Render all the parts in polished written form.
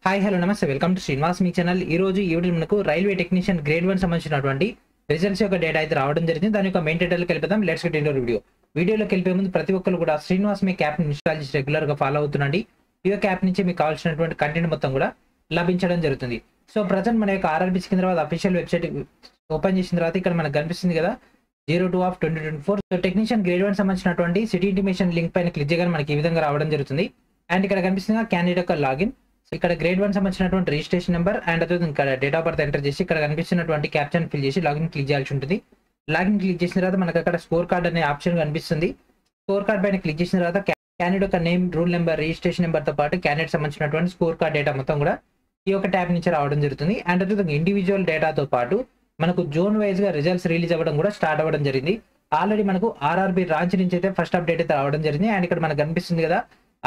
Hi hello నమస్తే welcome to Srinivas me channel. ఈ రోజు ఈ వీడియో మనకు రైల్వే టెక్నీషియన్ గ్రేడ్ 1 సంబంధించినటువంటి రిజల్ట్స్ యొక్క డేటా అయితే రావడం జరిగింది. దాని యొక్క మెయిన్ డీటెయిల్కి వెళ్ళిపోదాం. లెట్స్ గెట్ ఇంటూ వీడియోలోకి వెళ్ళిపోయే ముందు ప్రతి ఒక్కరు కూడా శ్రీనివాస్ మీ యాప్ ని ఇన్స్టాల్ చేసి రెగ్యులర్ గా ఫాలో అవుతుండండి. ఈ యొక్క యాప్ నుంచి మీకు కావాల్సినటువంటి కంటెంట్ మొత్తం కూడా లభించడం జరుగుతుంది. సో ప్రజెంట్ మన యొక్క RRB Secunderabad official website open చేసిన తర్వాత ఇక్కడ మనకు కనిపిస్తుంది కదా 02/2024. సో టెక్నీషియన్ గ్రేడ్ 1 సంబంధించినటువంటి సిటీ ఇంటిమేషన్ లింక్ పైన క్లిక్ చేయగానే మనకి ఈ విధంగా రావడం జరుగుతుంది. అండ్ ఇక్కడ కనిపిస్తుంది క్యాండిడేట్ యొక్క లాగిన్. సో ఇక్కడ గ్రేడ్ 1 సంబంధించినటువంటి రిజిస్ట్రేషన్ నెంబర్ అండ్ అదే ఇక్కడ డేట్ ఆఫ్ బర్త్ ఎంటర్ చేసి ఇక్కడ కనిపిస్తున్నటువంటి క్యాప్షన్ ఫిల్ చేసి లాగిన్ క్లిక్ చేయాల్సి ఉంటుంది. లాగిన్ క్లిక్ చేసిన తర్వాత మనకు అక్కడ స్కోర్ కార్డ్ అనే ఆప్షన్ కనిపిస్తుంది. స్కోర్ కార్డ్ పైన క్లిక్ చేసిన తర్వాత క్యాండిడేట్ యొక్క name, rule number, registration number తో పాటు క్యాండిడేట్ సంబంధించినటువంటి స్కోర్ కార్డ్ డేటా మొత్తం కూడా ఈ యొక్క ట్యాబ్ నుంచి రావడం జరుగుతుంది. అండ్ అదే ఇండివిజువల్ డేటాతో పాటు మనకు జోన్ వైజ్ గా రిజల్ట్స్ రిలీజ్ అవ్వడం కూడా స్టార్ట్ అవ్వడం జరిగింది. ఆల్రెడీ మనకు ఆర్ఆర్బీ రాంచ్ నుంచి అయితే ఫస్ట్ అప్డేట్ అయితే రావడం జరిగింది. అండ్ ఇక్కడ మనకు కనిపిస్తుంది కదా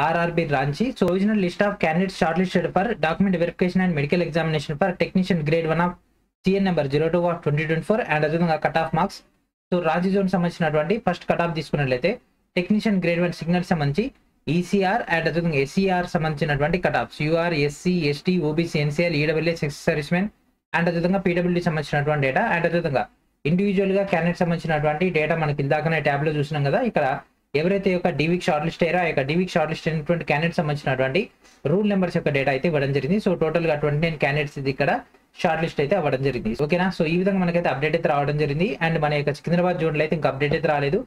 RRB Ranchi. So original list of candidates shortlisted for document verification and medical examination for technician grade 1 of CN number 02/2024 and అదేవిధంగా cut off marks. So Ranchi zone సంబంధించినటువంటి ఫస్ట్ కట్ ఆఫ్ తీసుకున్నట్లయితే టెక్నీషియన్ గ్రేడ్ 1 సిగ్నల్ సంబంధించి ECR and అదేవిధంగా SCR సంబంధించినటువంటి cut offs UR, SC, ST, OBC, NCL, EWS, ex servicemen and అదేవిధంగా PWD సంబంధించినటువంటి data and అదేవిధంగా individual గా క్యాండిడేట్ సంబంధించినటువంటి డేటా మనకి ఇందాకనే ట్యాబ్ లో చూసినాం కదా. ఇక్కడ ఎవరైతే యొక్క డీవీక్ షార్ట్ లిస్ట్ అయ్యారో ఆ యొక్క డీవీక్ షార్ట్ లిస్ట్ అయినటువంటి క్యాండిడేట్ సంబంధించినటువంటి రూల్ నెంబర్స్ యొక్క డేటా అయితే ఇవ్వడం జరిగింది. సో టోటల్ గా 29 క్యాండిడేట్స్ ఇది ఇక్కడ షార్ట్ లిస్ట్ అయితే అవ్వడం జరిగింది. ఓకేనా. సో ఈ విధంగా మనకైతే అప్డేట్ అయితే రావడం జరిగింది. అండ్ మన యొక్క సికింద్రాబాద్ జోన్ లో అయితే ఇంకా అప్డేట్ అయితే రాలేదు.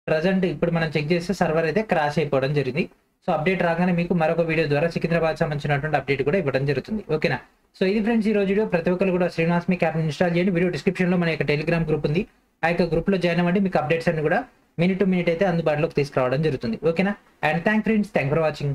ప్రజెంట్ ఇప్పుడు మనం చెక్ చేస్తే సర్వర్ అయితే క్రాష్ అయిపోవడం జరిగింది. సో అప్డేట్ రాగానే మీకు మరొక వీడియో ద్వారా సికింద్రాబాద్ సంబంధించినటువంటి అప్డేట్ కూడా ఇవ్వడం జరుగుతుంది. ఓకేనా. సో ఇది ఫ్రెండ్స్ ఈ రోజు వీడియో. ప్రతి ఒక్కరు కూడా శ్రీనివాస్ మీ యాప్ ఇన్స్టాల్ చేయండి. వీడియో డిస్క్రిప్షన్ లో మన యొక్క టెలిగ్రామ్ గ్రూప్ ఉంది. ఆ యొక్క గ్రూప్ లో జాయిన్ అవ్వండి. మీకు అప్డేట్స్ అన్ని కూడా మినిట్ టు మినిట్ అయితే అందుబాటులోకి తీసుకురావడం జరుగుతుంది. ఓకేనా. And thank for watching.